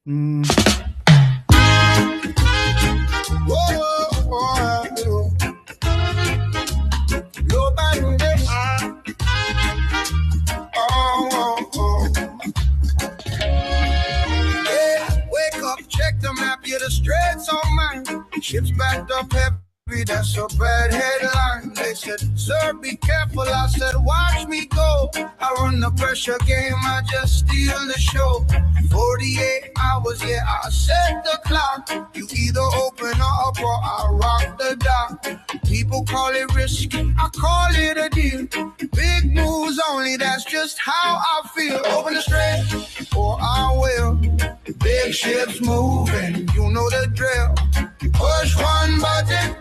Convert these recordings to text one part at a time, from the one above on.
Mm. Wake up, check the map, yeah, the straits on mine. Ships backed up heavy, that's a bad headline. They said, sir, be careful. I said, watch me go. I run the pressure game, I just steal the show. 48 hours, yeah, I set the clock. You either open up or I rock the dock. People call it risky, I call it a deal. Big moves only, that's just how I feel. Open the strait, or I will. Big ships moving, you know the drill. Push one button,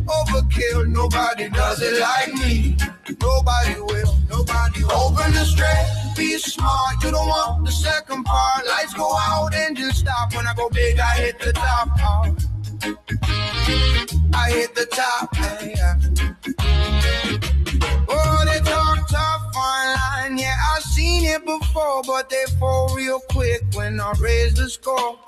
overkill. Nobody does it like me. Nobody will, nobody will. Open the strait, be smart. You don't want the second part. Lights go out, engine stop. When I go big, I hit the top. I hit the top. Yeah. Oh, they talk tough online. Yeah, I've seen it before, but they fall real quick when I raise the score.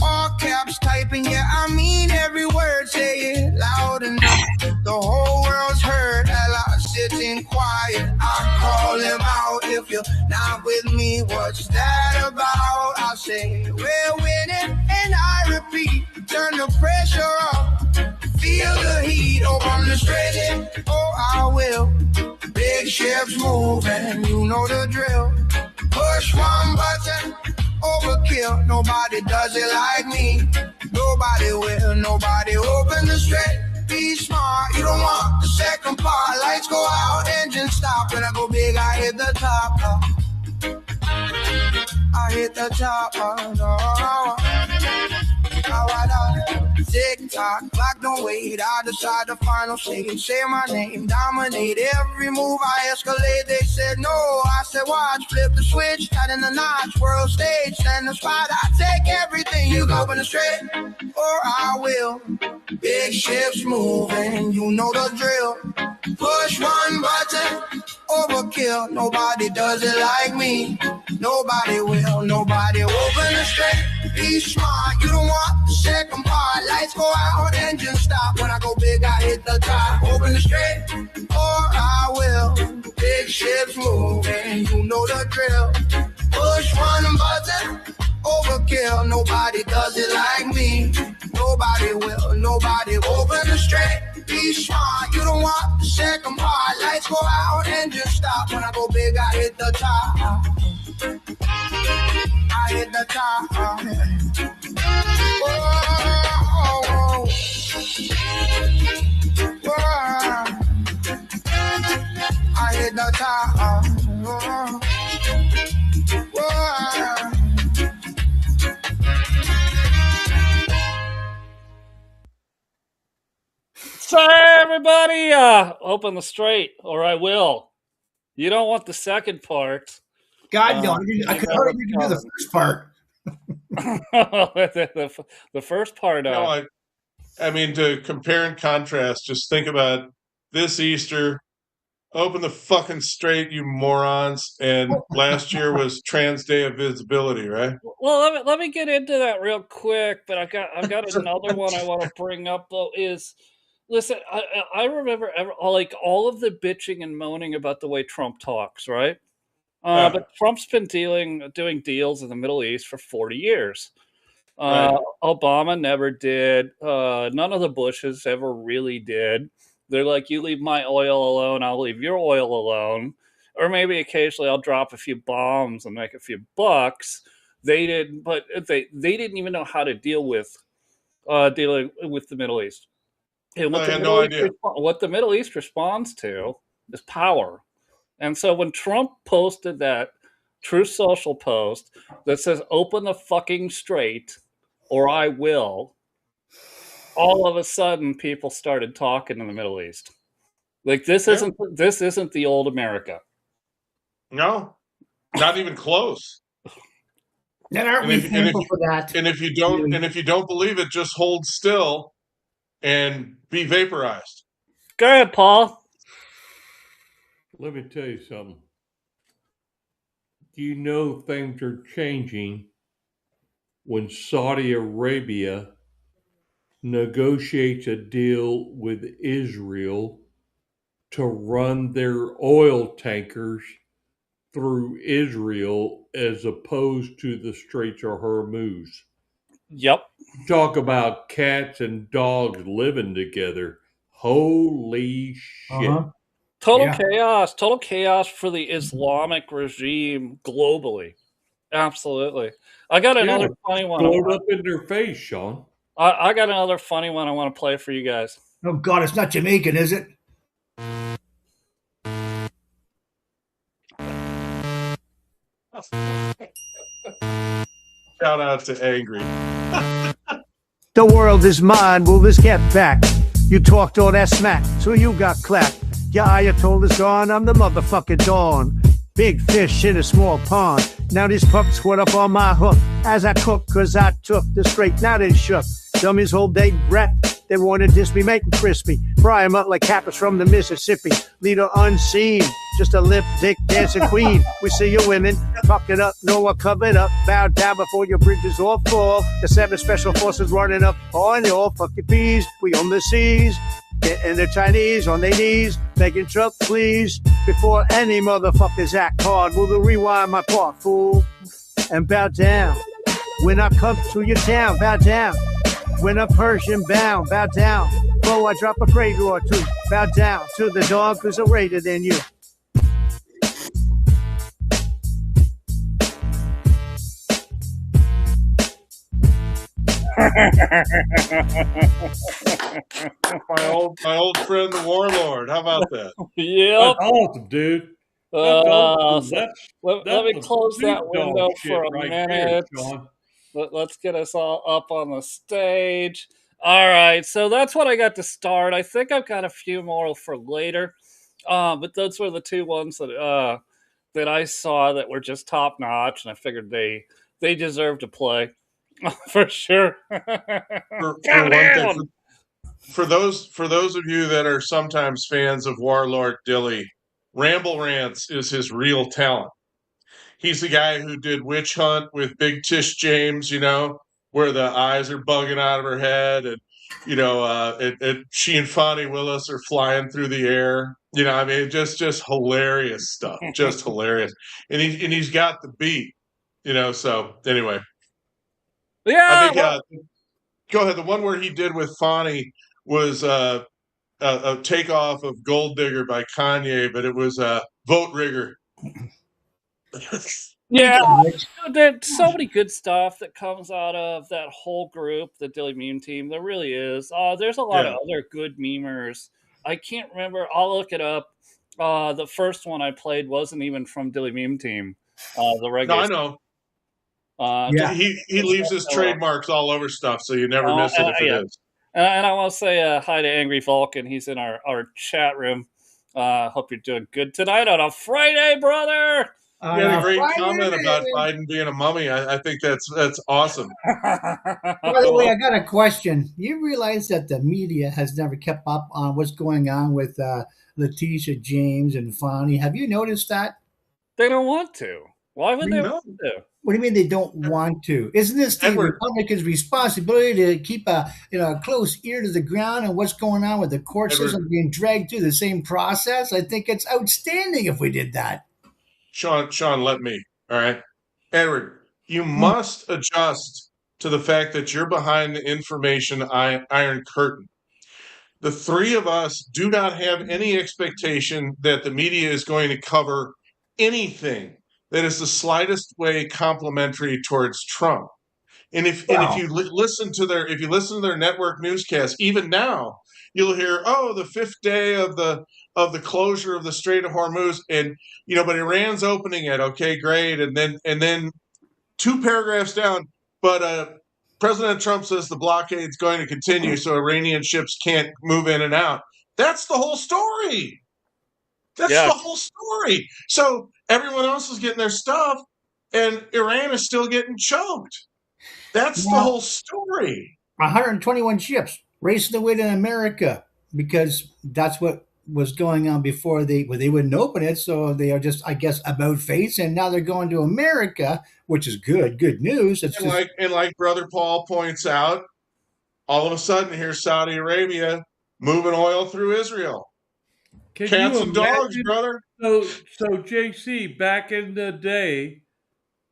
All caps typing, yeah, I mean every word, say it loud enough. The whole world's heard, Ella sitting quiet. I call him out, if you're not with me, what's that about? I say, we're winning, and I repeat, turn the pressure up, feel the heat, open the strait, oh, I will. Big ships moving, you know the drill. Push one button, overkill. Nobody does it like me. Nobody will, nobody open the strait. Be smart, you don't want the second part. Lights go out, engine stop. When I go big, I hit the top. I hit the top. Tick tock, clock don't wait. I decide the final stage. Say my name, dominate every move. I escalate. They said no. I said watch, flip the switch, tight in the notch. World stage, stand the spot. I take everything. You go in the straight, or I will. Big ships moving, you know the drill. Push one button, overkill. Nobody does it like me. Nobody will, nobody open the straight. Be smart, you don't want the second part. Lights go out, engine stop. When I go big, I hit the top. Open the straight, or I will. Big ships moving, you know the drill. Push one button, overkill. Nobody does it like me. Nobody will, nobody open the straight. Be smart, you don't want the second part. Lights go out, engine stop. When I go big, I hit the top. I hit the top. Whoa. I hit the top. Whoa. So everybody, open the straight, or I will. You don't want the second part. God, no, I could hardly do the first part. The first part. No, I mean, to compare and contrast, just think about this Easter. Open the fucking straight, you morons! And last year was Trans Day of Visibility, right? Well, let me get into that real quick. But I've got another one I want to bring up though. Is listen, I remember like all of the bitching and moaning about the way Trump talks, right? But Trump's been doing deals in the Middle East for 40 years. Right. Obama never did. None of the Bushes ever really did. They're like, you leave my oil alone, I'll leave your oil alone. Or maybe occasionally I'll drop a few bombs and make a few bucks. They didn't, but they didn't even know how to deal with dealing with the Middle East. And I had no idea. What the Middle East responds to is power. And so when Trump posted that Truth Social post that says "Open the fucking straight, or I will," all of a sudden people started talking in the Middle East. Like this isn't the old America. No, not even close. And aren't we thankful for that? And if you don't believe it, just hold still and be vaporized. Go ahead, Paul. Let me tell you something. Do you know things are changing when Saudi Arabia negotiates a deal with Israel to run their oil tankers through Israel as opposed to the Straits of Hormuz. Yep. Talk about cats and dogs living together. Holy shit. Total chaos for the Islamic regime globally. Absolutely. I got another funny one. Blown up in their face, Sean. I got another funny one I want to play for you guys. Oh God, it's not Jamaican, is it? Shout out to Angry. The world is mine, will this get back? You talked all that smack, so you got clapped. Your Ayatollah's gone, I'm the motherfucking Dawn. Big fish in a small pond. Now these pups squat up on my hook as I cook, cause I took the straight, now they shook. Dummies hold they breath, they wanna diss me, make them crispy. Fry 'em up like capers from the Mississippi. Leader unseen, just a lip dick dancing queen. We see you women, fuck it up, no one covered up. Bow down before your bridges all fall. The 7 special forces running up on your fucking peas. We on the seas, getting the Chinese on their knees, begging Trump please. Before any motherfuckers act hard, will you rewind my part, fool? And bow down. When I come to your town, bow down. When I'm Persian bound, bow down. Before I drop a crater or two, bow down to the dog who's a greater than you. my old friend, the Warlord. How about that? Yep. That's awesome, dude. Let me close that window for a minute. There, Let's get us all up on the stage. All right, so that's what I got to start. I think I've got a few more for later, but those were the two ones that that I saw that were just top notch, and I figured they deserve to play for sure. For those of you that are sometimes fans of Warlord Dilly, Ramble Rants is his real talent. He's the guy who did Witch Hunt with Big Tish James, you know, where the eyes are bugging out of her head, and you know, she and Fonnie Willis are flying through the air. You know, I mean, just hilarious stuff, just hilarious. And he's got the beat, you know. So anyway, yeah. I think go ahead. The one where he did with Fonnie was a takeoff of Gold Digger by Kanye, but it was Vote Rigger. Yeah, there's so many good stuff that comes out of that whole group, the Dilly Meme team. There really is. There's a lot of other good memers. I can't remember. I'll look it up. The first one I played wasn't even from Dilly Meme team. The regular. No, I know. He leaves his trademarks all over stuff, so you never miss it if it is. And I want to say hi to Angry Vulcan. He's in our chat room. Hope you're doing good tonight on a Friday, brother. You had a great comment about Biden being a mummy. I think that's awesome. By the way, I got a question. You realize that the media has never kept up on what's going on with Letitia James and Fonnie? Have you noticed that? They don't want to. Why would they want to? What do you mean they don't want to? Isn't this the Republicans' responsibility to keep a close ear to the ground on what's going on with the court system being dragged through the same process? I think it's outstanding if we did that. Sean, let me. All right. Edward, you must adjust to the fact that you're behind the information iron curtain. The three of us do not have any expectation that the media is going to cover anything that is the slightest way complimentary towards Trump. And if you listen to their network newscast, even now, you'll hear, the 5th day of the closure of the Strait of Hormuz, and but Iran's opening it. Okay, great. And then 2 paragraphs down, but President Trump says the blockade's going to continue, so Iranian ships can't move in and out. That's the whole story. That's the whole story. So everyone else is getting their stuff, and Iran is still getting choked. That's the whole story. 121 ships racing away to America because that's what was going on before they wouldn't open it, so they are just, I guess, about face, and now they're going to America, which is good news. It's just like Brother Paul points out, all of a sudden here's Saudi Arabia moving oil through Israel. Cats and dogs, brother. So JC, back in the day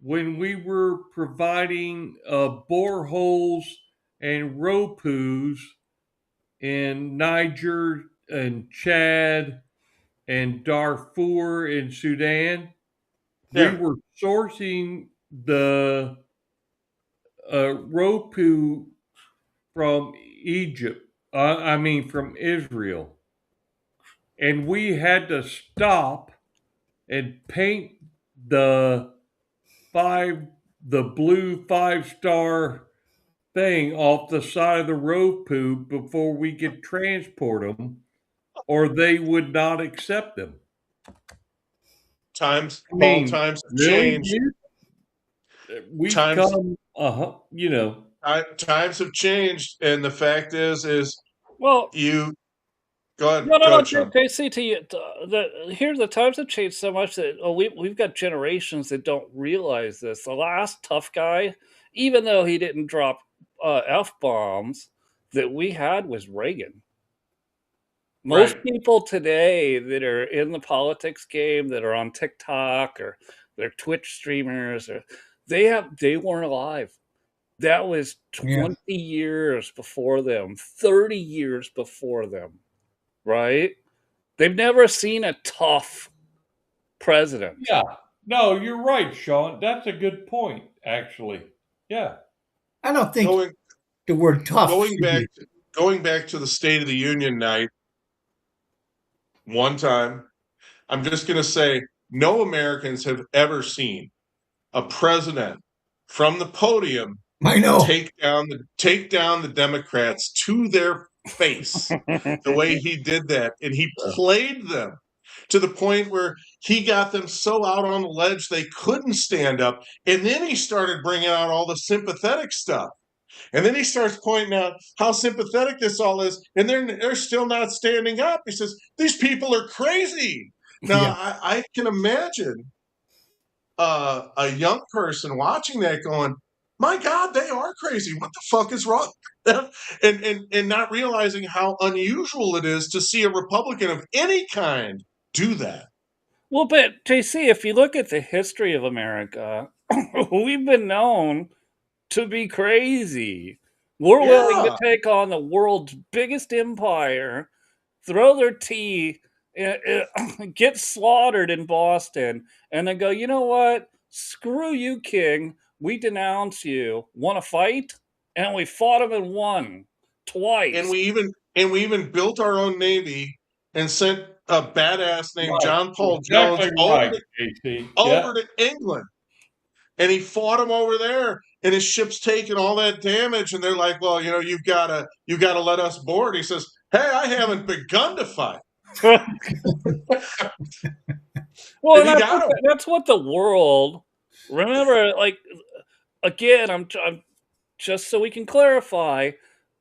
when we were providing boreholes and ropus in Niger and Chad and Darfur in Sudan, we were sourcing the ropu from Egypt. From Israel. And we had to stop and paint the blue 5-star thing off the side of the ropu before we could transport them, or they would not accept them. Times have changed. Times have changed, and the fact is well, you go ahead. No, JC, here the times have changed so much that we've got generations that don't realize this. The last tough guy, even though he didn't drop F-bombs, that we had was Reagan. Most people today that are in the politics game, that are on TikTok or they're Twitch streamers, or they weren't alive. That was 20 years before them, 30 years before them, right? They've never seen a tough president. Yeah. No, you're right, Sean. That's a good point, actually. Yeah. I don't think the word tough. Going back to the State of the Union night, one time, I'm just going to say, no Americans have ever seen a president from the podium take down the Democrats to their face the way he did that. And he played them to the point where he got them so out on the ledge they couldn't stand up. And then he started bringing out all the sympathetic stuff. And then he starts pointing out how sympathetic this all is, and they're still not standing up. He says, these people are crazy. Now, I can imagine a young person watching that going, my God, they are crazy. What the fuck is wrong? and not realizing how unusual it is to see a Republican of any kind do that. Well, but JC, if you look at the history of America, we've been known to be crazy. We're willing to take on the world's biggest empire, throw their tea, get slaughtered in Boston, and then go, you know what? Screw you, King. We denounce you. Want to fight? And we fought him and won twice. And we even built our own navy and sent a badass named John Paul Jones over to England. And he fought him over there, and his ship's taking all that damage. And they're like, "Well, you've got to let us board." He says, "Hey, I haven't begun to fight." Well, that's what the world. Remember, again, I'm just so we can clarify.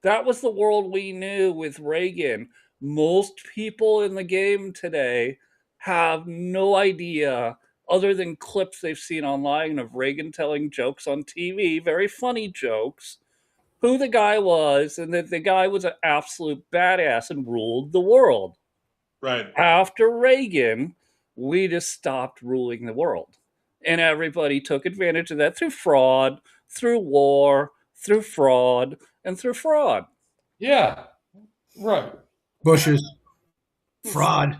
That was the world we knew with Reagan. Most people in the game today have no idea, other than clips they've seen online of Reagan telling jokes on TV, very funny jokes, who the guy was, and that the guy was an absolute badass and ruled the world. Right. After Reagan, we just stopped ruling the world. And everybody took advantage of that through fraud, through war, through fraud, and through fraud. Yeah. Right. Bushes. Fraud.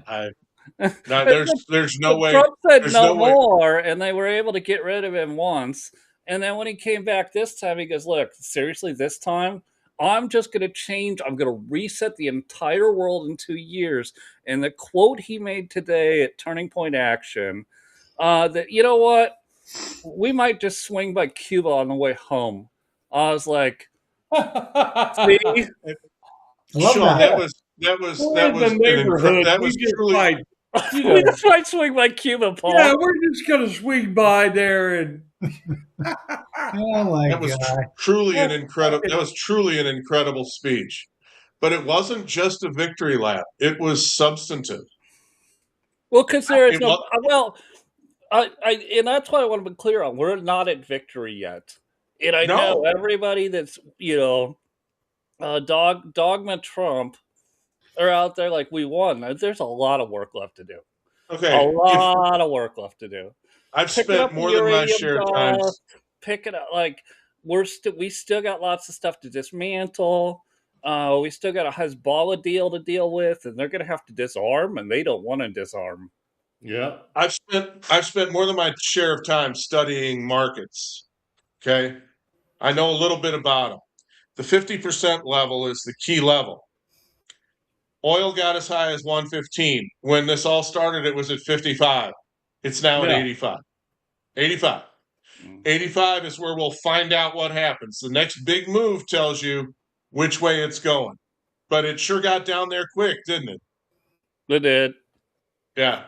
There's no way. Trump said no more, and they were able to get rid of him once. And then when he came back this time, he goes, look, seriously, this time, I'm just going to change. I'm going to reset the entire world in 2 years. And the quote he made today at Turning Point Action, that, you know what, we might just swing by Cuba on the way home. I was like, see? Sean, that was truly. We just might swing by Cuba, Paul. Yeah, we're just going to swing by there and. Oh my God! That was truly an incredible speech. but it wasn't just a victory lap. It was substantive. Well, because there is It no. wa- Well, and that's what I want to be clear on. We're not at victory yet, and I know No. everybody that's Dogma Trump are out there like we won. There's a lot of work left to do. Okay. A lot of work left to do. I've Picking spent up more the than my uranium share of time. dust, picking up like we still got lots of stuff to dismantle. We still got a Hezbollah deal to deal with, and they're going to have to disarm, and they don't want to disarm. Yeah. I've spent more than my share of time studying markets. Okay. I know a little bit about them. The 50% level is the key level. Oil got as high as 115. When this all started, it was at 55. It's now at Yeah. 85. 85. 85 is where we'll find out what happens. The next big move tells you which way it's going. But it sure got down there quick, didn't it? It did. Yeah.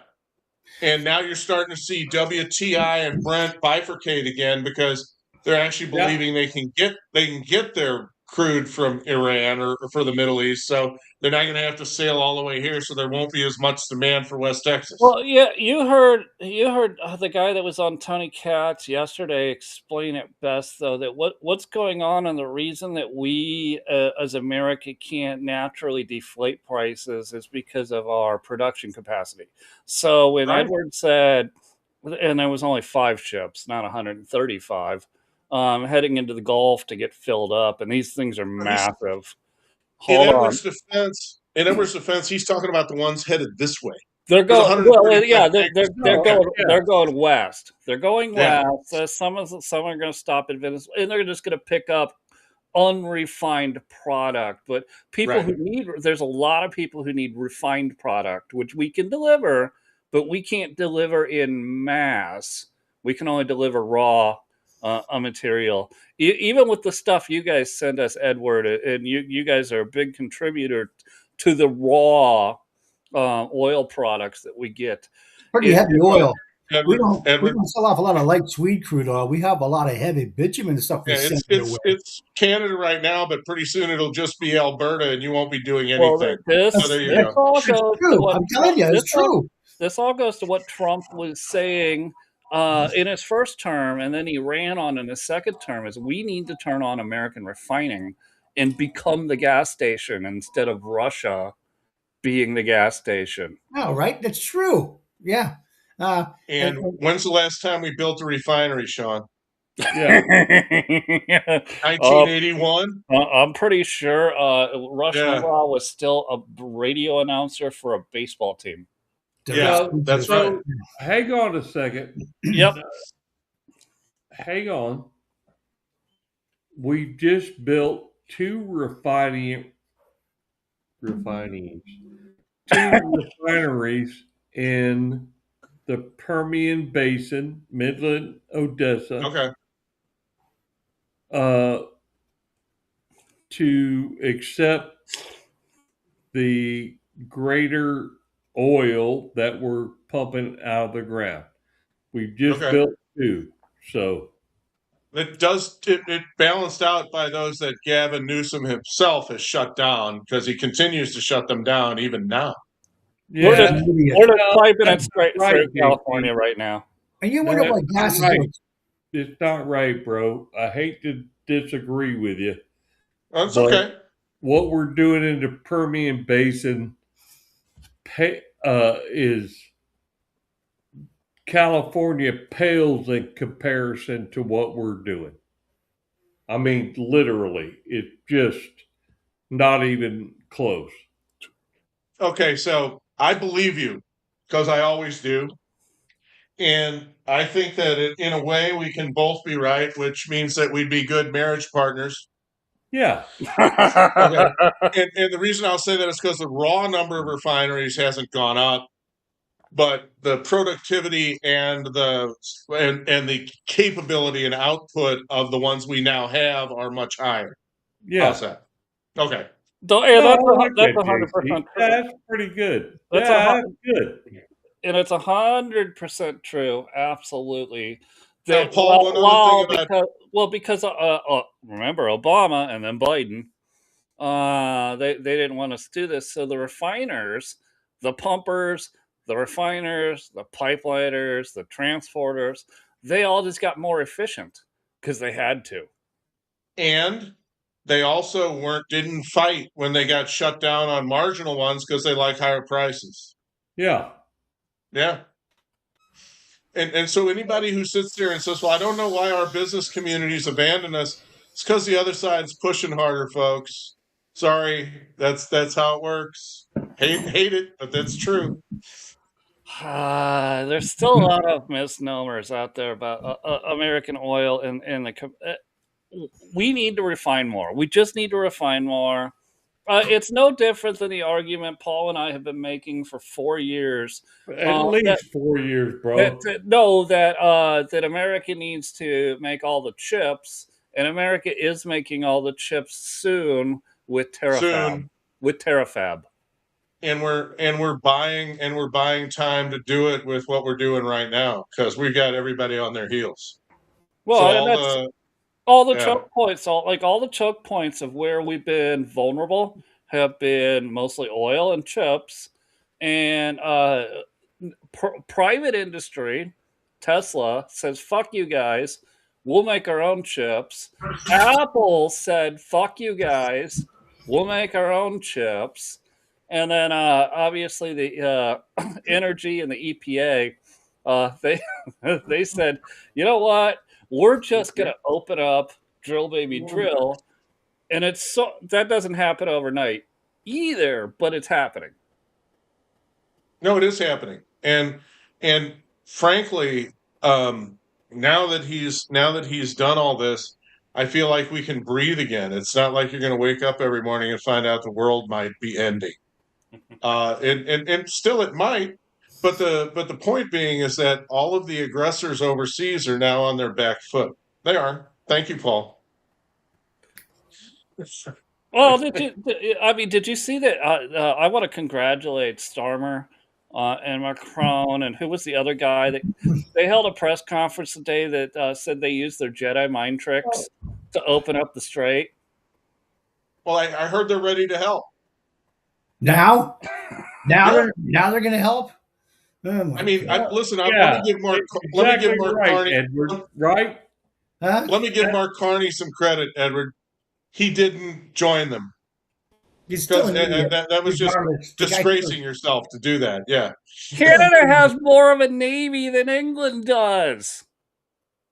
And now you're starting to see WTI and Brent bifurcate again because they're actually believing they can get their crude from Iran or for the Middle East. So they're not going to have to sail all the way here. So there won't be as much demand for West Texas. Well, yeah, you heard the guy that was on Tony Katz yesterday explain it best, though, that what's going on and the reason that we as America can't naturally deflate prices is because of our production capacity. So when Right. Edward said, and there was only 5 ships, not 135, heading into the Gulf to get filled up, and these things are massive. In Edward's defense, he's talking about the ones headed this way. They're going. Well, yeah, they're Oh, going. yeah. They're going west. They're going Yeah. west. Some are going to stop at Venezuela, and they're just going to pick up unrefined product. But people Right. who there's a lot of people who need refined product, which we can deliver, but we can't deliver in mass. We can only deliver raw material. Even with the stuff you guys send us, Edward, and you guys are a big contributor to the raw oil products that we get. Pretty heavy oil. We Edward, don't sell off a lot of light sweet crude oil. We have a lot of heavy bitumen and stuff. yeah, it's Canada right now, but pretty soon it'll just be Alberta, and you won't be doing anything. Well, So there you go. all It's goes to true. what I'm telling you, it's true. This all goes to what Trump was saying in his first term, and then he ran on in his second term, is we need to turn on American refining and become the gas station instead of Russia being the gas station. No, right? That's true. Yeah. And when's the last time we built a refinery, Sean? Yeah. 1981? I'm pretty sure Rush Yeah. Limbaugh was still a radio announcer for a baseball team. Yeah, that's So, right. hang on a second. Yep. Hang on. We just built 2 refineries in the Permian Basin, Midland, Odessa, Okay. to accept the greater oil that we're pumping out of the ground. We've just Okay. built 2. So It balanced out by those that Gavin Newsom himself has shut down because he continues to shut them down even now. We're yeah, just piping it straight right, through California right now. And you wonder what gas is right. doing. It's not right, bro. I hate to disagree with you. That's But okay. what we're doing in the Permian Basin is California pales in comparison to what we're doing. I mean, literally, it's just not even close. Okay, so I believe you because I always do. And I think that in a way we can both be right, which means that we'd be good marriage partners. Yeah. Okay. And the reason I'll say that is because the raw number of refineries hasn't gone up, but the productivity and the capability and output of the ones we now have are much higher. Yeah. How's that? Okay. That's JC. 100% true. That's pretty good. That's good. And it's 100% true. Absolutely. Now, Paul, one other thing about because remember Obama and then Biden. They didn't want us to do this. So the refiners, the pumpers, the refiners, the pipeliners, the transporters, they all just got more efficient because they had to. And they also didn't fight when they got shut down on marginal ones because they like higher prices. Yeah. Yeah. And so anybody who sits there and says, well, I don't know why our business communities abandon us, it's because the other side's pushing harder, folks. Sorry, that's how it works. Hate it, but that's true. There's still a lot of misnomers out there about American oil and we need to refine more. We just need to refine more. It's no different than the argument Paul and I have been making for 4 years. At least 4 years, bro. That America needs to make all the chips, and America is making all the chips soon with Terafab. And we're buying time to do it with what we're doing right now because we've got everybody on their heels. Well, all the choke points, all the choke points of where we've been vulnerable have been mostly oil and chips, and private industry, Tesla says, "Fuck you guys, we'll make our own chips." Apple said, "Fuck you guys, we'll make our own chips." And then obviously the energy and the EPA, they said, "You know what? We're just going to open up, drill baby drill," and that doesn't happen overnight either, but it's happening. No, it is happening, and frankly, now that he's done all this, I feel like we can breathe again. It's not like you're going to wake up every morning and find out the world might be ending, and still it might. But the point being is that all of the aggressors overseas are now on their back foot. They are. Thank you, Paul. Well, did you see that? I want to congratulate Starmer and Macron, and who was the other guy that they held a press conference today that said they used their Jedi mind tricks to open up the strait. Well, I heard they're ready to help. Now they're going to help. I mean, listen. Let me give Mark Carney, Edward. Right? Huh? Let me give Mark Carney some credit, Edward. He didn't join them. That was just disgracing yourself to do that. Yeah. Canada has more of a navy than England does.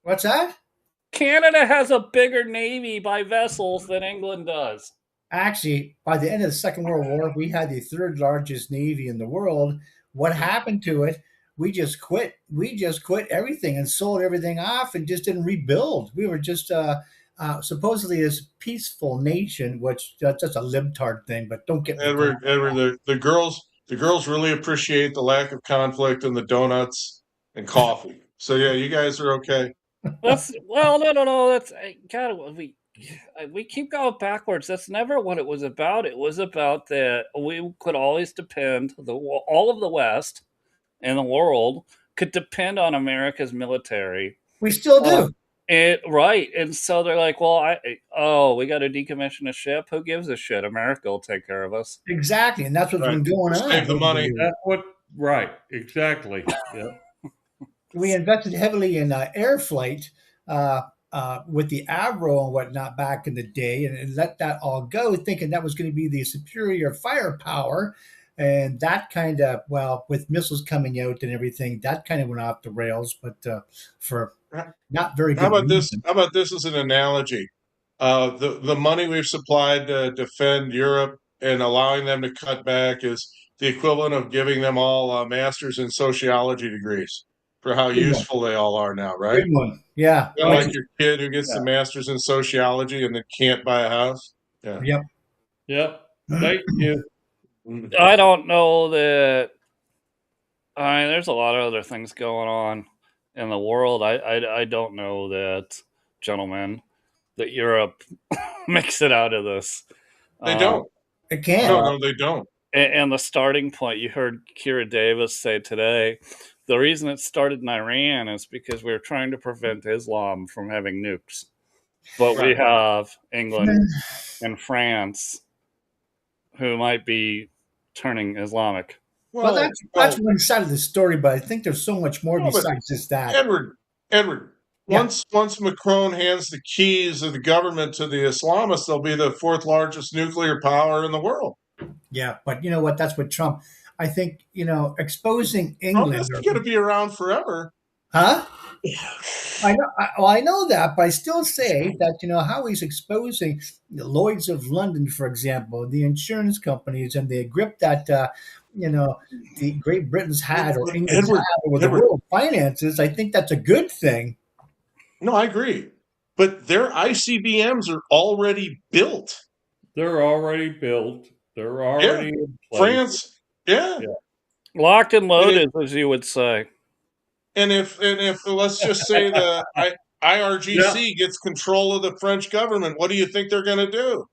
What's that? Canada has a bigger navy by vessels than England does. Actually, by the end of the Second World War, we had the third largest navy in the world. What happened to it? We just quit. We just quit everything and sold everything off and just didn't rebuild. We were just supposedly this peaceful nation, which that's just a libtard thing. But don't get me Edward. The girls really appreciate the lack of conflict and the donuts and coffee. So yeah, you guys are okay. No. That's God. We keep going backwards. That's never what it was about. It was about that we could always depend, all of the West and the world could depend on America's military. We still do. Right. And so they're like, well, we got to decommission a ship. Who gives a shit? America will take care of us. Exactly. And that's what's been going on. Save the money. Right. Exactly. Yeah. We invested heavily in air flight with the Avro and whatnot back in the day and let that all go, thinking that was going to be the superior firepower. And that kind of, with missiles coming out and everything, that kind of went off the rails, but for not very good. How about this as an analogy? The money we've supplied to defend Europe and allowing them to cut back is the equivalent of giving them all masters in sociology degrees for how useful they all are now, right? Good one. Yeah. Like your kid who gets the masters in sociology and then can't buy a house. Yeah. Yep. Thank you. I don't know that. I mean, there's a lot of other things going on in the world. I don't know that, gentlemen, that Europe makes it out of this. They don't. It can't. No, they don't. And the starting point, you heard Kira Davis say today, the reason it started in Iran is because we were trying to prevent Islam from having nukes. But we have England and France who might be turning Islamic. Well, that's one side of the story, but I think there's so much more besides just that. Edward, Yeah. once Macron hands the keys of the government to the Islamists, they'll be the fourth largest nuclear power in the world. Yeah, but you know what? That's what Trump. I think exposing England. Trump isn't going to be around forever. Huh? I know that, but I still say that how he's exposing the Lloyd's of London, for example, the insurance companies, and the grip that the Great Britain's had or England's had over the world finances. I think that's a good thing. No, I agree, but their ICBMs are already built. They're already built. They're already in place. France, yeah, locked and loaded, as you would say. And if let's just say the IRGC gets control of the French government, what do you think they're going to do?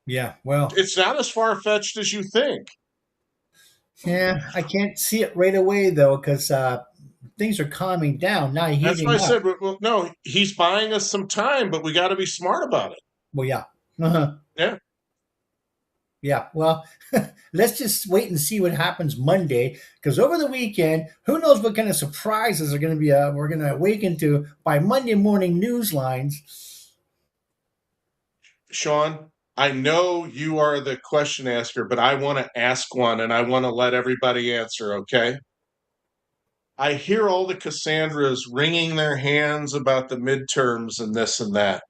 Yeah, well, it's not as far-fetched as you think. Yeah, I can't see it right away though, because things are calming down. Not heating That's why I up. said, well, no, he's buying us some time, but we got to be smart about it. Well, yeah. Uh-huh. Yeah. Yeah, well, let's just wait and see what happens Monday, because over the weekend, who knows what kind of surprises are going to be we're going to awaken to by Monday morning news lines. Sean, I know you are the question asker, but I want to ask one, and I want to let everybody answer, okay? I hear all the Cassandras wringing their hands about the midterms and this and that,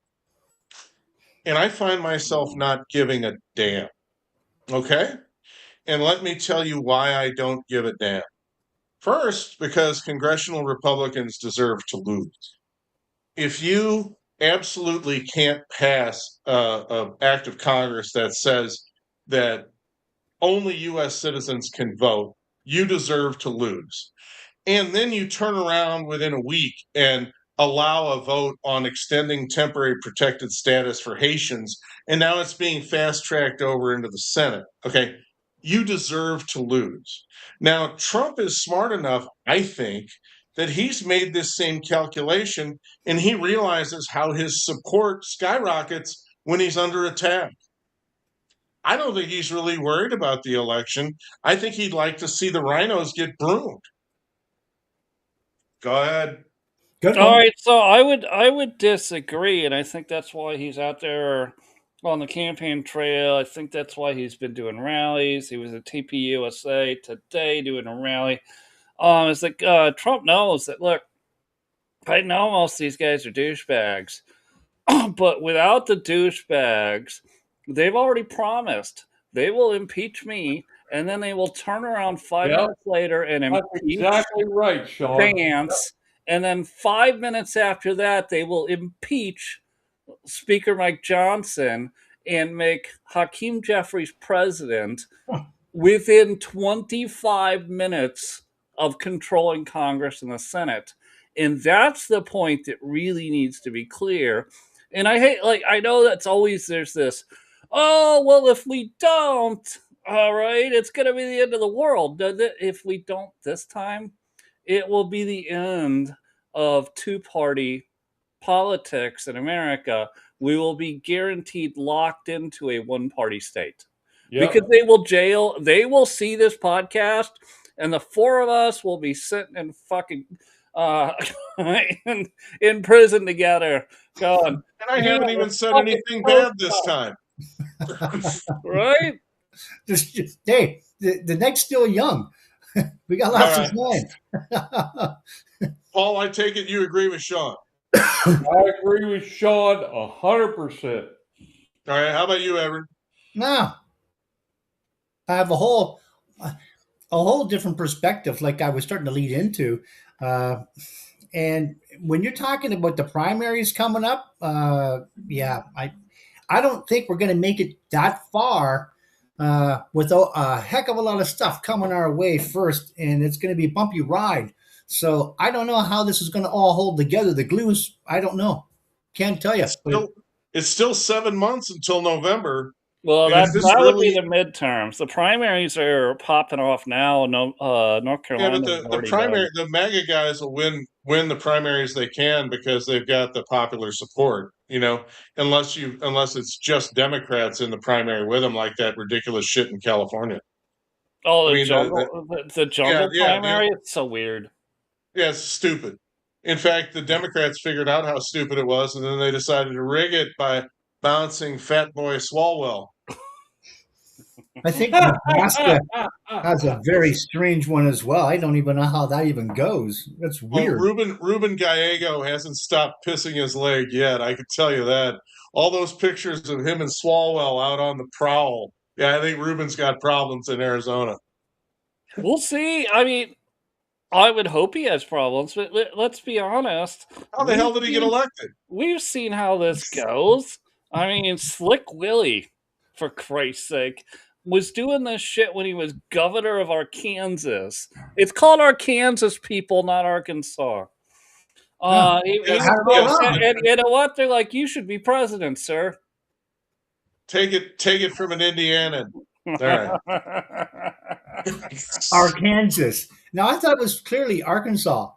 and I find myself not giving a damn. Okay? And let me tell you why I don't give a damn. First, because congressional Republicans deserve to lose. If you absolutely can't pass an act of Congress that says that only U.S. citizens can vote, you deserve to lose. And then you turn around within a week and allow a vote on extending temporary protected status for Haitians, and now it's being fast-tracked over into the Senate. Okay, you deserve to lose. Now, Trump is smart enough, I think, that he's made this same calculation, and he realizes how his support skyrockets when he's under attack. I don't think he's really worried about the election. I think he'd like to see the rhinos get broomed. Go ahead. All right, so I would disagree, and I think that's why he's out there on the campaign trail. I think that's why he's been doing rallies. He was at TPUSA today doing a rally. It's like Trump knows that. Look, I know most of these guys are douchebags, but without the douchebags, they've already promised they will impeach me, and then they will turn around 5 minutes later and impeach exactly right, Sean. Vance. And then 5 minutes after that, they will impeach Speaker Mike Johnson and make Hakeem Jeffries president within 25 minutes of controlling Congress and the Senate. And that's the point that really needs to be clear. And I know that's always, there's this, oh, well, if we don't, all right, it's going to be the end of the world. If we don't this time, it will be the end of two-party politics in America. We will be guaranteed locked into a one-party state. Yep. Because they will see this podcast, and the four of us will be sitting in fucking in prison together going. And I haven't even said anything bad this time. Right? Hey, the neck's still young. We got lots of time. Paul, I take it you agree with Sean. I agree with Sean 100%. All right, how about you, Everett? No, I have a whole different perspective, like I was starting to lead into. And when you're talking about the primaries coming up, I don't think we're going to make it that far. Without a heck of a lot of stuff coming our way first, and it's going to be a bumpy ride. So I don't know how this is going to all hold together. The glues, I don't know. Can't tell you. It's still 7 months until November. Well, And that if this would be really, the midterms. The primaries are popping off now. No, North yeah, Carolina but has the already primary, done. the MAGA guys will win the primaries they can because they've got the popular support. Unless it's just Democrats in the primary with them, like that ridiculous shit in California. Oh, I the mean, jungle, the jungle yeah, primary. It's so weird. yeah, it's stupid. In fact, the Democrats figured out how stupid it was, and then they decided to rig it by bouncing Fat Boy Swalwell. I think Nebraska has a very strange one as well. I don't even know how that even goes. That's Well, weird. Ruben Gallego hasn't stopped pissing his leg yet. I can tell you that. All those pictures of him and Swalwell out on the prowl. Yeah, I think Ruben's got problems in Arizona. We'll see. I mean, I would hope he has problems, but let's be honest. How the hell did he get elected? We've seen how this goes. I mean, Slick Willie, for Christ's sake, was doing this shit when he was governor of Arkansas. It's called Arkansas, people, not Arkansas. He was, and you know what? They're like, you should be president, sir. Take it from an Indianan. All right. Arkansas. Now I thought it was clearly Arkansas.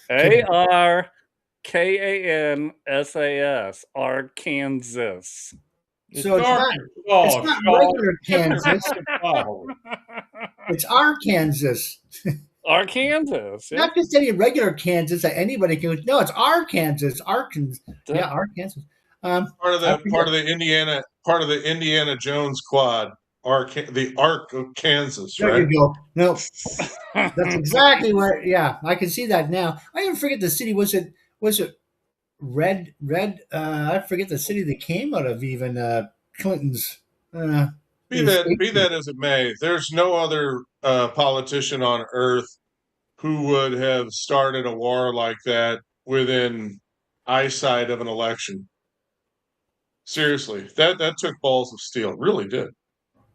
Arkansas, Arkansas. So it's not regular Kansas. It's Arkansas. Arkansas. Yeah. Not just any regular Kansas that anybody can. No, it's Arkansas. Arkansas. Yeah, Arkansas. Part of the Indiana Jones quad, the Ark of Kansas, right? There you go. No, that's exactly where. Yeah, I can see that now. I even forget the city. Was it Red? I forget the city that came out of even Clinton's. Be that as it may, there's no other politician on earth who would have started a war like that within eyesight of an election. Seriously, that took balls of steel. It really did.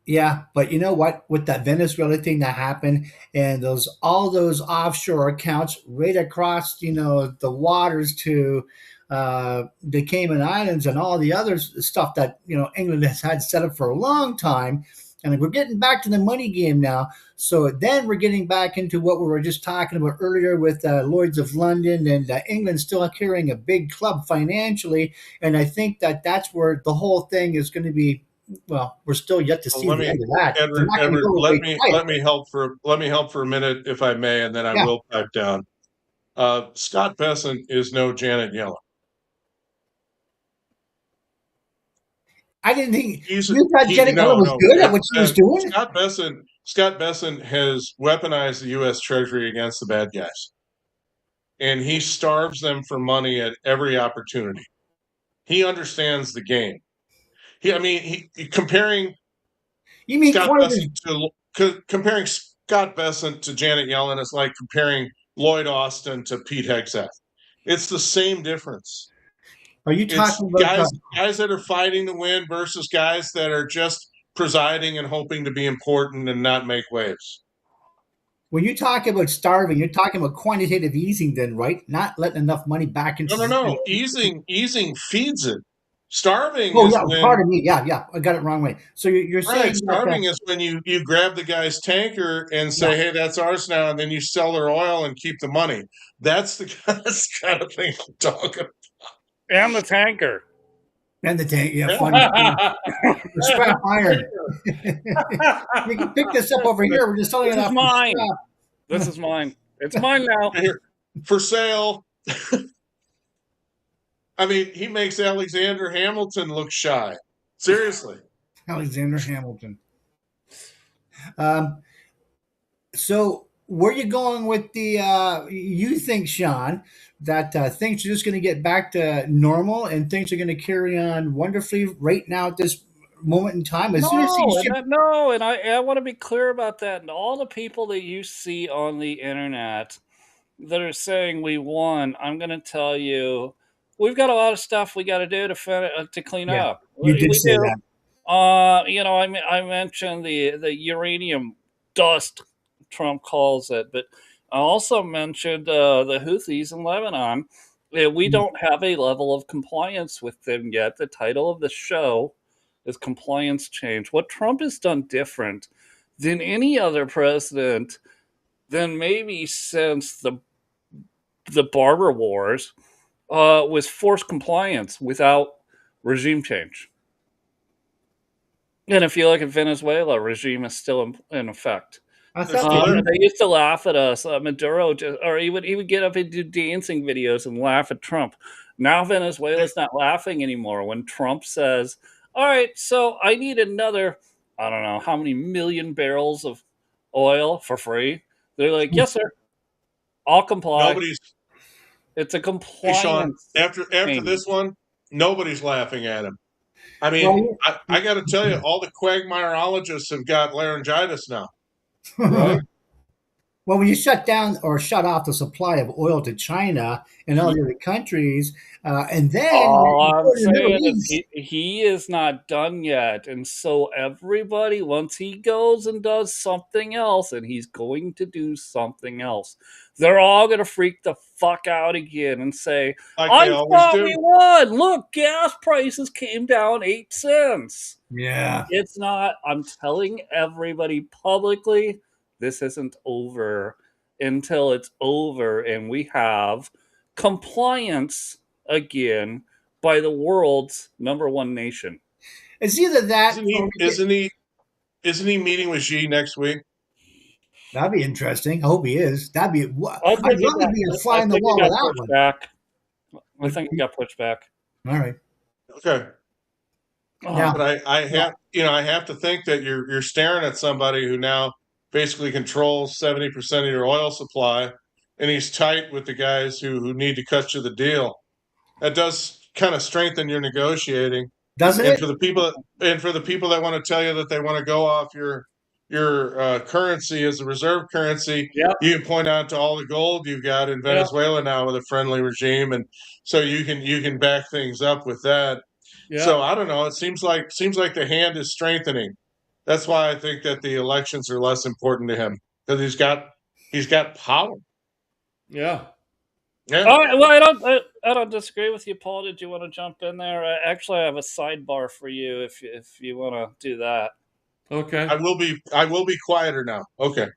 Yeah, but you know what? With that Venezuela thing that happened, and all those offshore accounts right across, the waters to the Cayman Islands and all the other stuff that England has had set up for a long time, and we're getting back to the money game now. So then we're getting back into what we were just talking about earlier with Lloyd's of London and England still carrying a big club financially, and I think that's where the whole thing is going to be. Well, we're still yet to see the end of that. Edward, let me help for a minute, if I may, and then I will pipe down. Scott Bessent is no Janet Yellen. I didn't think you thought Janet Yellen was good at what she was doing. Scott Bessent has weaponized the U.S. Treasury against the bad guys, and he starves them for money at every opportunity. He understands the game. Comparing Scott Bessent to Janet Yellen is like comparing Lloyd Austin to Pete Hegseth. It's the same difference. Are you talking about guys that are fighting to win versus guys that are just presiding and hoping to be important and not make waves? When you talk about starving, you're talking about quantitative easing, then, right? Not letting enough money back into. No. Easing feeds it. Starving. Oh, yeah. Pardon me. Yeah. I got it wrong way. So you're saying starving is when you grab the guy's tanker and say, "Hey, that's ours now," and then you sell their oil and keep the money. That's the kind of thing I'm talking about. And the tanker. And the tank, funny. Scrap iron. You can pick this up over here. We're just selling it off. Mine. This is mine. It's mine now. Here, for sale. I mean, he makes Alexander Hamilton look shy. Seriously. Alexander Hamilton. So where are you going with the, you think, Sean, that things are just going to get back to normal and things are going to carry on wonderfully right now at this moment in time? No, and I want to be clear about that. And all the people that you see on the internet that are saying we won, I'm going to tell you, we've got a lot of stuff we got to do to clean up. You did say that. I mentioned the uranium dust, Trump calls it, but I also mentioned the Houthis in Lebanon. We don't have a level of compliance with them yet. The title of the show is compliance change. What Trump has done different than any other president, than maybe since the Barber Wars, was forced compliance without regime change. And if you look at Venezuela, regime is still in effect. I There's thought still they there. did. They used to laugh at us. Maduro, or he would get up and do dancing videos and laugh at Trump. Now Venezuela's not laughing anymore when Trump says, "All right, so I need another, I don't know how many million barrels of oil for free." They're like, "Yes, sir, I'll comply." Nobody's It's a Hey, Sean, compliance after change. this one, nobody's laughing at him. I mean, Well, I got to tell you, all the quagmireologists have got laryngitis now. Right? Well, when you shut down or shut off the supply of oil to China and all the other countries, and then All you I'm go to the Middle saying is East, he is not done yet. And so everybody, once he goes and does something else, and he's going to do something else, they're all going to freak the fuck out again and say, Like "I they always thought do. we won. Look, gas prices came down 8 cents." yeah, It's not. I'm telling everybody publicly, this isn't over until it's over and we have compliance again by the world's number one nation. it's either that Isn't he? or Isn't he meeting with Xi next week? that'd be interesting. I hope he is. That'd be. I I'd think love to be a fly on the wall it with got that pushed one. back. I think it got pushed back. All right. Okay, Now, but I have to think that you're staring at somebody who now basically controls 70% of your oil supply, and he's tight with the guys who need to cut you the deal. That does kind of strengthen your negotiating. doesn't And it? for the people that want to tell you that they want to go off your currency as a reserve currency, Yep. you can point out to all the gold you've got in Venezuela now with a friendly regime, and so you can back things up with that. So I don't know. It seems like the hand is strengthening. That's why I think that the elections are less important to him, because he's got power. Yeah. Yeah. All right, well, I don't disagree with you, Paul. Did you want to jump in there? Actually, I have a sidebar for you if you want to do that. Okay. I will be quieter now. Okay.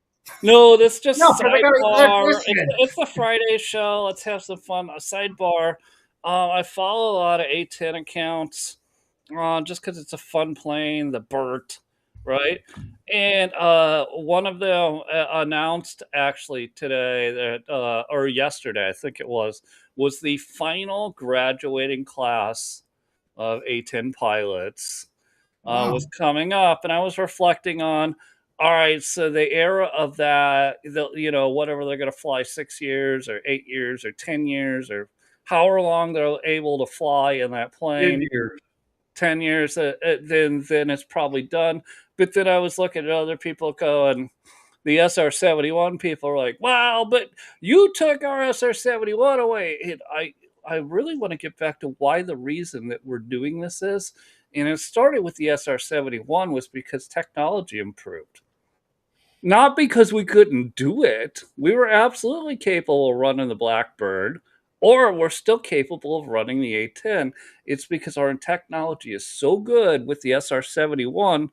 No, this just No, 'cause I gotta sidebar. listen. It's the Friday show. Let's have some fun. A sidebar. I follow a lot of A10 accounts, just because it's a fun plane. The Burt, right? And one of them announced actually today that, or yesterday, I think it was the final graduating class of A10 pilots Wow. was coming up, and I was reflecting on, all right, so the era of that, whatever they're going to fly 6 years or 8 years or 10 years or however long they're able to fly in that 10 plane, years. 10 years, then it's probably done. But then I was looking at other people going, the SR-71 people are like, wow, but you took our SR-71 away. And I really want to get back to why the reason that we're doing this is. And it started with the SR-71 was because technology improved. Not because we couldn't do it. We were absolutely capable of running the Blackbird, or we're still capable of running the A-10. It's because our technology is so good with the SR-71,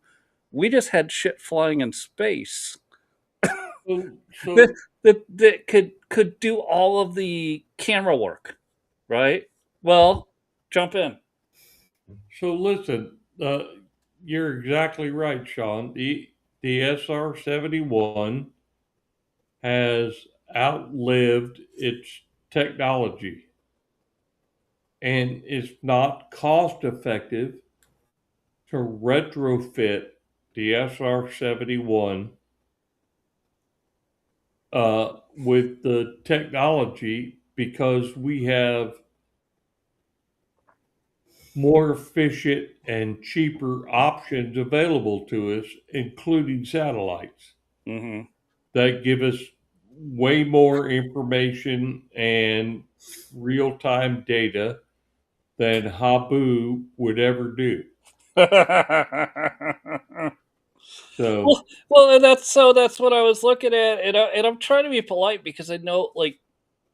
we just had shit flying in space So that could do all of the camera work, right? Well, jump in. So listen, you're exactly right, Sean. The SR-71 has outlived its technology, and it's not cost effective to retrofit the SR-71 with the technology, because we have more efficient and cheaper options available to us, including satellites, that give us way more information and real-time data than Habu would ever do. So Well, that's what I was looking at, and I'm trying to be polite because I know, like,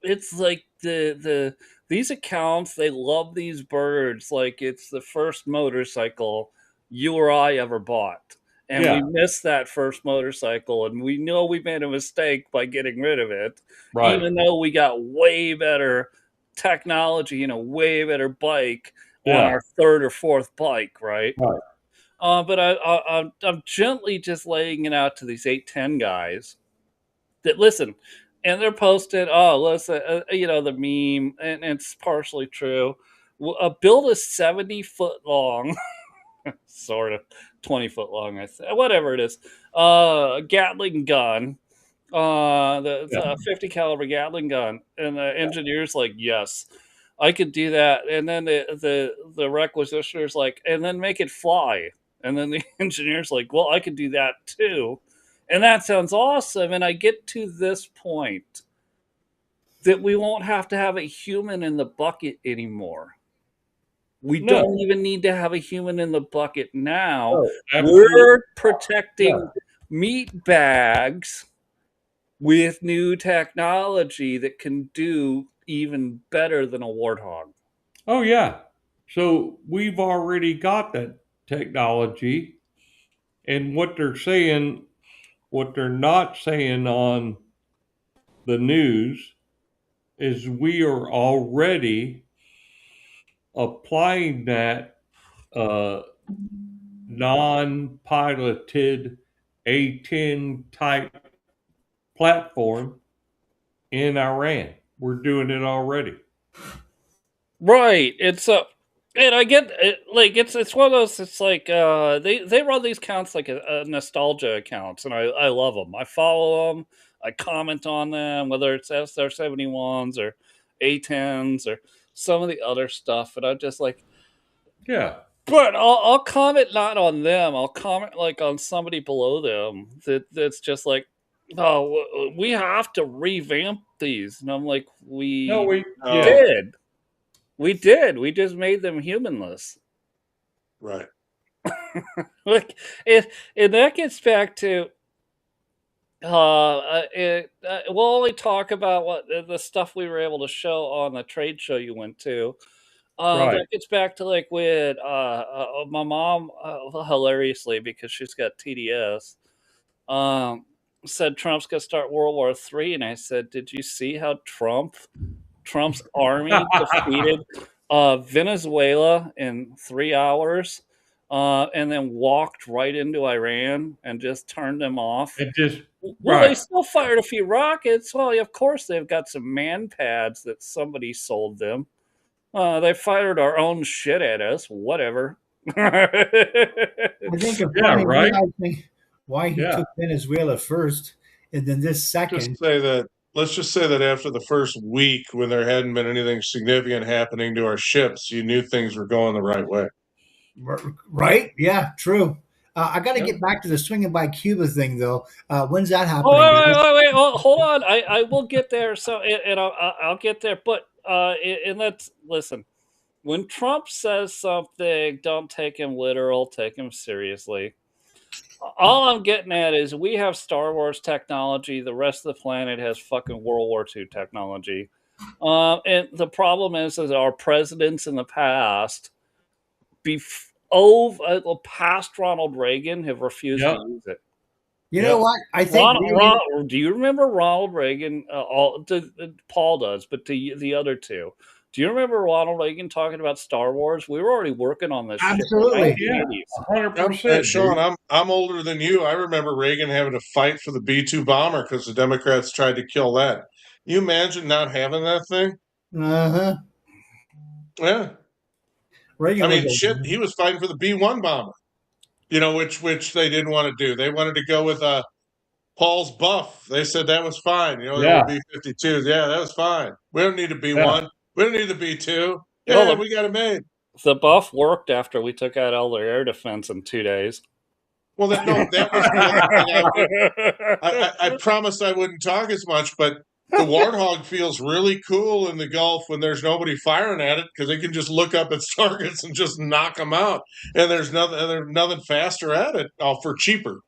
it's like these accounts, they love these birds like it's the first motorcycle you or I ever bought. And Yeah. we missed that first motorcycle, and we know we made a mistake by getting rid of it, Right. even though we got way better technology and a way better bike on Yeah. our third or fourth bike, right? Right. But I'm gently just laying it out to these 810 guys that listen, and they're posting, oh, listen, the meme, and it's partially true. Build a 70-foot long, sort of 20-foot long, whatever it is, Gatling gun, the 50 caliber Gatling gun, and the engineer's like, yes, I could do that, and then the requisitioner's like, and then make it fly, and then the engineer's like, well, I could do that too. And that sounds awesome. And I get to this point that we won't have to have a human in the bucket anymore. We don't even need to have a human in the bucket now. We're protecting meat bags with new technology that can do even better than a warthog. Oh, yeah. So we've already got that technology. And what they're saying, what they're not saying on the news is we are already applying that non-piloted A-10 type platform in Iran. We're doing it already. Right. It's and I get it, like it's one of those. It's like they run these accounts like a nostalgia accounts, and I love them. I follow them. I comment on them, whether it's SR-71s or A10s or some of the other stuff, and I'm just like, yeah. But I'll comment not on them. I'll comment like on somebody below them that's just like, oh, we have to revamp these, and I'm like, we did. We did. We just made them humanless. Right. Like and that gets back to we'll only talk about what the stuff we were able to show on the trade show you went to. That gets back to like when my mom, hilariously, because she's got TDS, said Trump's gonna start World War III, and I said, "Did you see how Trump's army defeated Venezuela in 3 hours, and then walked right into Iran and just turned them off?" They still fired a few rockets. Well, of course, they've got some man pads that somebody sold them. They fired our own shit at us. Whatever. I think it's funny realizing why he took Venezuela first, and then this second. Let's just say that after the first week, when there hadn't been anything significant happening to our ships, you knew things were going the right way. Right? Yeah, true. I got to get back to the swinging by Cuba thing, though. When's that happening? Wait. Hold on. I will get there. So, and I'll get there. But and let's listen. When Trump says something, don't take him literal. Take him seriously. All I'm getting at is we have Star Wars technology. The rest of the planet has fucking World War II technology. And the problem is our presidents in the past, past Ronald Reagan, have refused to use it. You know what? I think. Do you remember Ronald Reagan? Paul does, but to the other two. Do you remember Ronald Reagan talking about Star Wars? We were already working on this. Absolutely, shit 100%. Sean, I'm older than you. I remember Reagan having to fight for the B-2 bomber because the Democrats tried to kill that. You imagine not having that thing? Uh-huh. Yeah. Reagan, I mean, shit. He was fighting for the B-1 bomber. Which they didn't want to do. They wanted to go with Paul's Buff. They said that was fine. They were B-52s. Yeah, that was fine. We don't need a B-1. We don't need the B-2. Yeah, we got it made. The Buff worked after we took out all their air defense in 2 days. Well, that was I promised I wouldn't talk as much, but the Warthog feels really cool in the Gulf when there's nobody firing at it because they can just look up its targets and just knock them out, and there's nothing faster at it, for cheaper.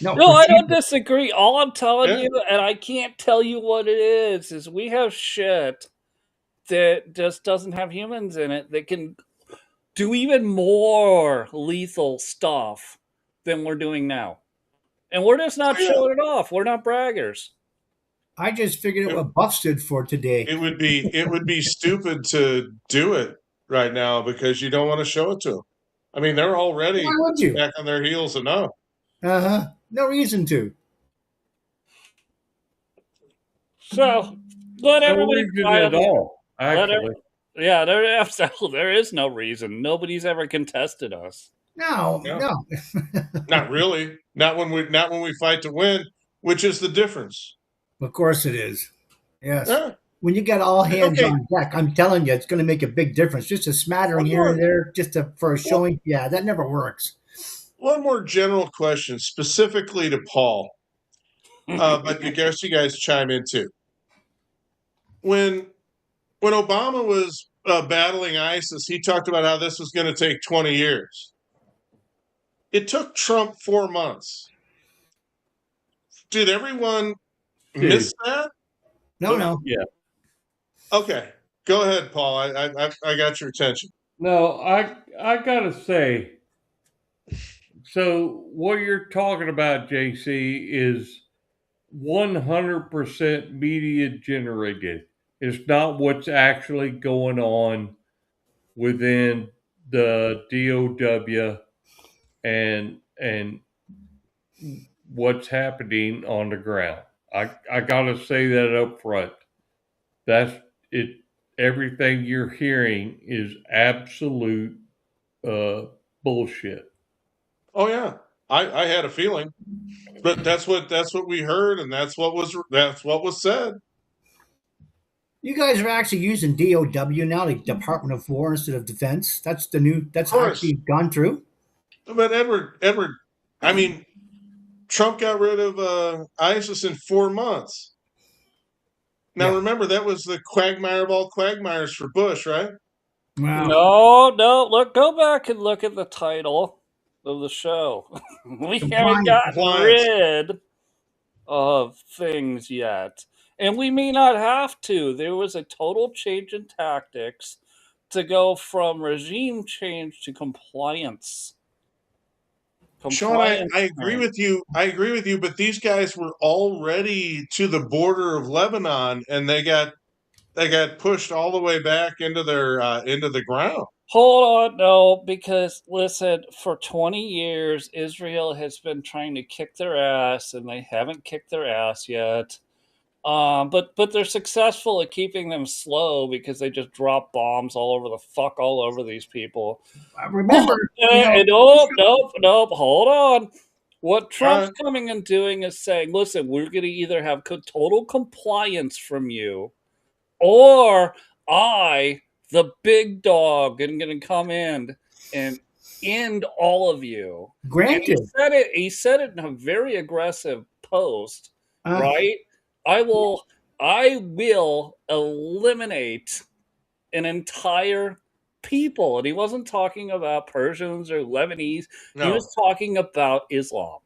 No, I don't disagree. All I'm telling you, and I can't tell you what it is we have shit that just doesn't have humans in it that can do even more lethal stuff than we're doing now. And we're just not showing it off. We're not braggers. I just figured out what Buff stood for today. It would be stupid to do it right now because you don't want to show it to them. I mean, they're already back on their heels enough. No reason to. So let everybody at all. Actually, there is no reason. Nobody's ever contested us. No. Not really. Not when we fight to win, which is the difference. Of course it is. Yes. Yeah. When you got all hands on deck, I'm telling you, it's going to make a big difference. Just a smattering here and there, for a showing. Yeah, that never works. One more general question, specifically to Paul, but I guess you guys chime in too. When Obama was battling ISIS, he talked about how this was going to take 20 years. It took Trump 4 months. Did everyone miss that? No. Yeah. Okay, go ahead, Paul. I got your attention. No, I gotta say. So what you're talking about, JC, is 100% media generated. It's not what's actually going on within the DOW and what's happening on the ground. I gotta say that up front. That's it. Everything you're hearing is absolute bullshit. Oh yeah, I had a feeling, but that's what we heard, and that's what was said. You guys are actually using DOW now, like Department of War instead of Defense. That's the new. That's actually gone through. But Edward, I mean, Trump got rid of ISIS in 4 months. Now remember, that was the quagmire of all quagmires for Bush, right? Wow. No. Look, go back and look at the title of the show. We haven't gotten rid of things yet. And we may not have to. There was a total change in tactics to go from regime change to compliance. Sean, I agree with you. But these guys were already to the border of Lebanon, and they got pushed all the way back into the ground. Hold on, no, because listen, for 20 years, Israel has been trying to kick their ass, and they haven't kicked their ass yet. But they're successful at keeping them slow because they just drop bombs all over these people. Remember, nope. Hold on. What Trump's coming and doing is saying, listen, we're going to either have total compliance from you, or I, the big dog, am going to come in and end all of you. Granted. He said it in a very aggressive post, right? I will eliminate an entire people. And he wasn't talking about Persians or Lebanese. No. He was talking about Islam.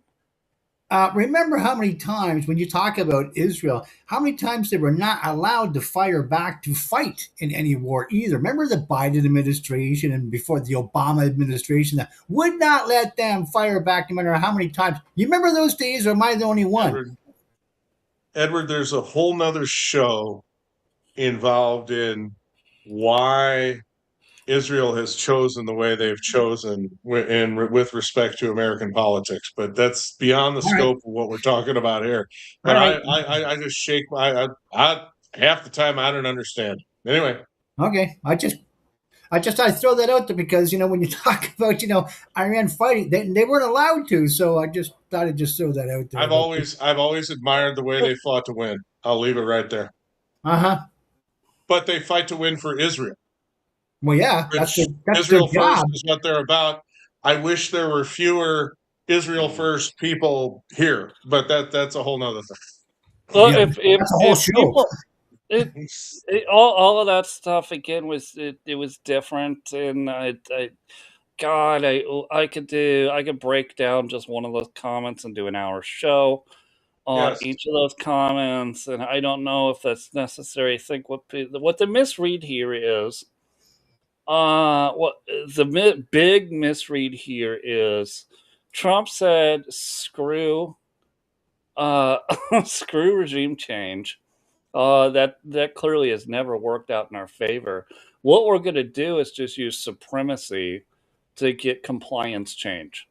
Remember how many times when you talk about Israel, how many times they were not allowed to fire back to fight in any war either. Remember the Biden administration and before the Obama administration that would not let them fire back no matter how many times. You remember those days, or am I the only one? Edward, there's a whole nother show involved in why Israel has chosen the way they've chosen with respect to American politics, but that's beyond the scope of what we're talking about here. But I just shake my half the time I don't understand. Anyway, okay, I just I'd throw that out there because when you talk about Iran fighting, they weren't allowed to, so I just thought I'd just throw that out there. I've always admired the way they fought to win. I'll leave it right there. But they fight to win for Israel. Well, yeah, that's Israel their job. First is what they're about. I wish there were fewer Israel First people here, but that's a whole nother thing. Well, that's a whole show. All of that stuff again was different, and I could break down just one of those comments and do an hour show on each of those comments, and I don't know if that's necessary. I think what the misread here is What the big misread here is Trump said screw screw regime change. That clearly has never worked out in our favor. What we're going to do is just use supremacy to get compliance change,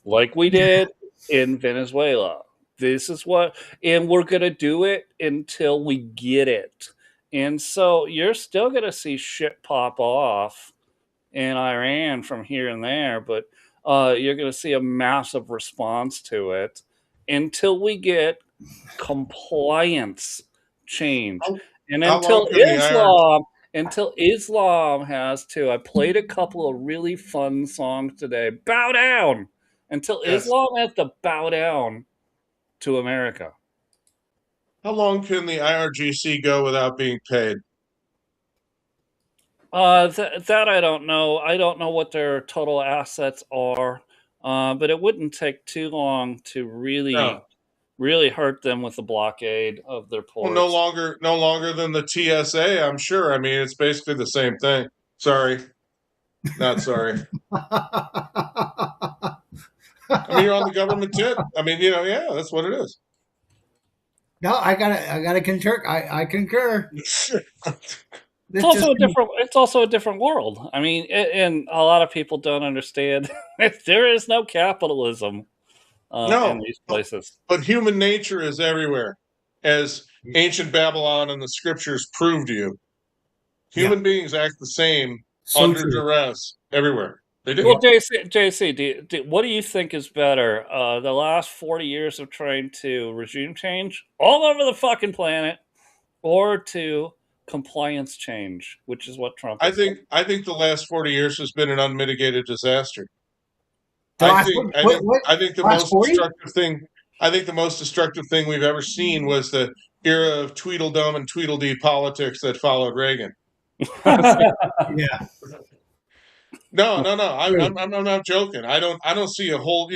like we did in Venezuela. This is what, and we're going to do it until we get it. And so you're still going to see shit pop off in Iran from here and there, but you're going to see a massive response to it until we get compliance change, and How until long can the Islam has to. I played a couple of really fun songs today. Bow down until Yes. Islam has to bow down to America. How long can the IRGC go without being paid? That I don't know. I don't know what their total assets are, but it wouldn't take too long to really hurt them with the blockade of their ports. Well, no longer than the TSA, I'm sure. I mean, it's basically the same thing. Sorry. Not sorry. I mean, you're on the government tip. I mean, yeah, that's what it is. No, I gotta concur. I concur. It's also a different world. I mean, and a lot of people don't understand. There is no capitalism in these places. But human nature is everywhere, as ancient Babylon and the scriptures prove to you. Human beings act the same under duress everywhere. They do. Well, JC, what do you think is better? The last 40 years of trying to regime change all over the fucking planet, or to compliance change, which is what Trump. I think the last 40 years has been an unmitigated disaster. I think the most destructive thing. I think the most destructive thing we've ever seen was the era of Tweedledum and Tweedledee politics that followed Reagan. Yeah. No. I'm not joking. I don't see a whole.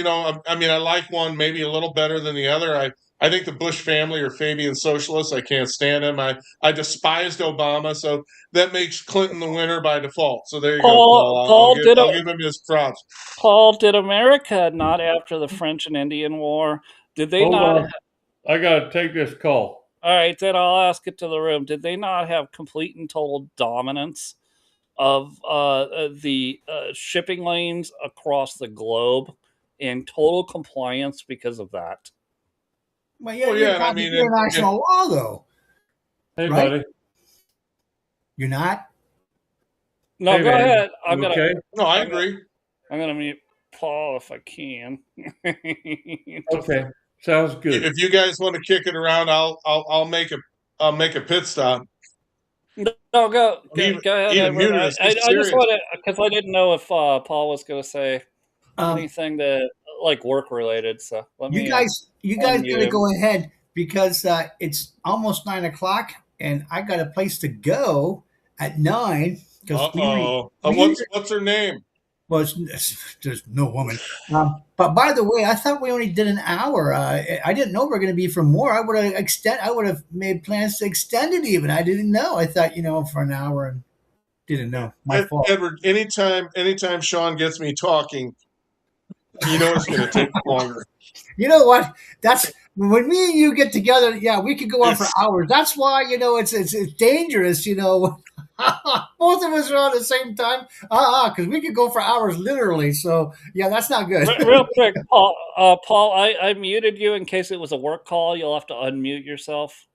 I mean, I like one maybe a little better than the other. I think the Bush family are Fabian socialists. I can't stand him. I despised Obama, so that makes Clinton the winner by default. So there you go, Paul. I'll give him his props. Paul, did America not, after the French and Indian War, did they not? I gotta take this call. All right, then I'll ask it to the room. Did they not have complete and total dominance of the shipping lanes across the globe, in total compliance because of that? Well, yeah, I mean, international law, though. Hey, right? Buddy. You're not? No, hey, go ahead. Okay. No, I agree. I'm going to mute Paul if I can. Okay, sounds good. If you guys want to kick it around, I'll make a pit stop. No, go ahead. I just want to, because I didn't know if Paul was going to say anything that like work related. So you guys gotta go ahead, because it's almost 9 o'clock and I got a place to go at 9. What's her name? Well, there's no woman. But by the way, I thought we only did an hour. I didn't know we were going to be for more. I would have made plans to extend it even. I didn't know. I thought, for an hour, and didn't know. My fault. Edward, anytime Sean gets me talking, it's going to take longer. You know what? That's when me and you get together. Yeah, we could go on for hours. That's why it's dangerous. Both of us are on at the same time. Because we could go for hours, literally. So yeah, that's not good. Real quick, Paul, I muted you in case it was a work call. You'll have to unmute yourself.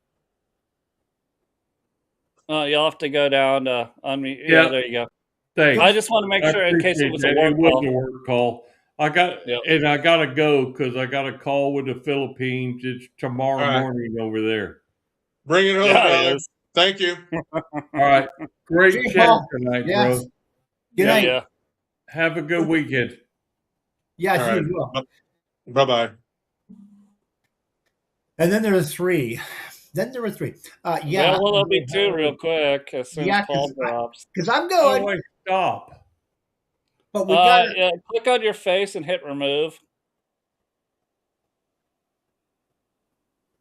You'll have to go down to unmute. Yeah, there you go. Thanks. I just want to make sure in case it was a work call. I gotta go because I got a call with the Philippines. It's tomorrow morning over there. Bring it home, guys. Thank you. All right. Great chat tonight, bro. Good night. Yeah. Have a good weekend. Yeah, you will. Bye-bye. And then there were 3. Yeah. Well, there'll be 2 real quick as soon as Paul drops. Because I'm going. Oh, wait, stop. But we got click on your face and hit remove.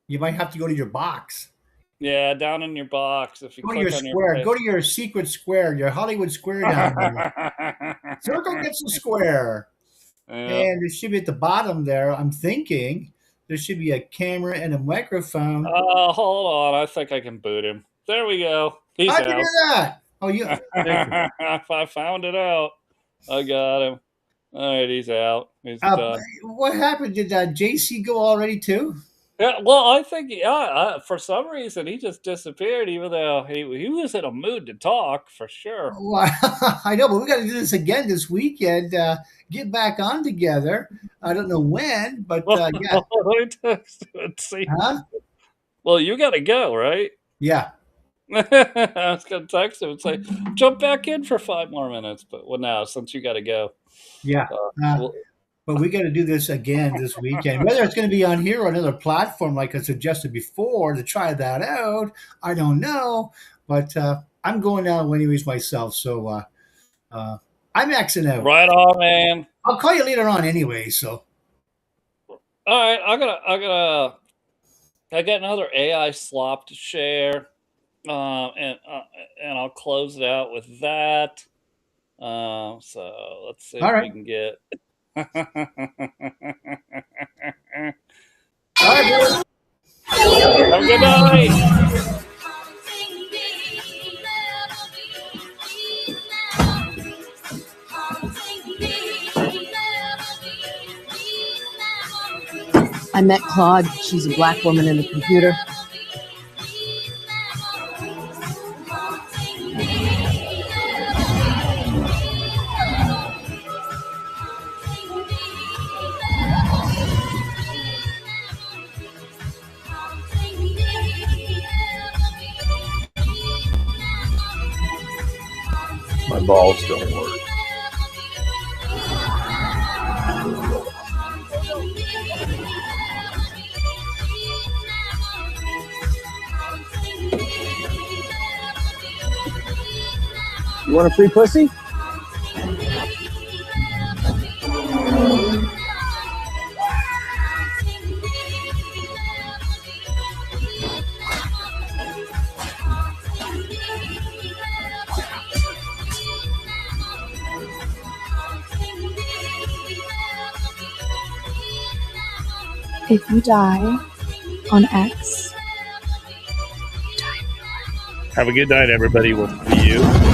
You might have to go to your box. Yeah, down in your box. If you Go to your click on square. your Go to your secret square, your Hollywood square down there. Circle gets a square. Yeah. And there should be at the bottom there, I'm thinking, there should be a camera and a microphone. Hold on. I think I can boot him. There we go. He's How'd you out. do that? Oh, you. I found it out. I got him. All right, he's out. He's done. What happened? Did JC go already too? Yeah, well, I think for some reason he just disappeared, even though he was in a mood to talk for sure. Well, I know, but we got to do this again this weekend. Get back on together. I don't know when, but yeah. Let's see. Huh? Well, you got to go, right? Yeah. I was going to text him and say, jump back in for 5 more minutes. But well, now, since you got to go. Yeah. But we got to do this again this weekend. Whether it's going to be on here or another platform, like I suggested before, to try that out, I don't know. But I'm going now anyways myself. So I'm Xing out. Right on, man. I'll call you later on anyway. So. All right. I got another AI slop to share. And I'll close it out with that. So let's see if we can get. All right, have a good night. I met Claude. She's a black woman in the computer. My balls don't work. You want a free pussy? If you die on X, have a good night, everybody. We'll see you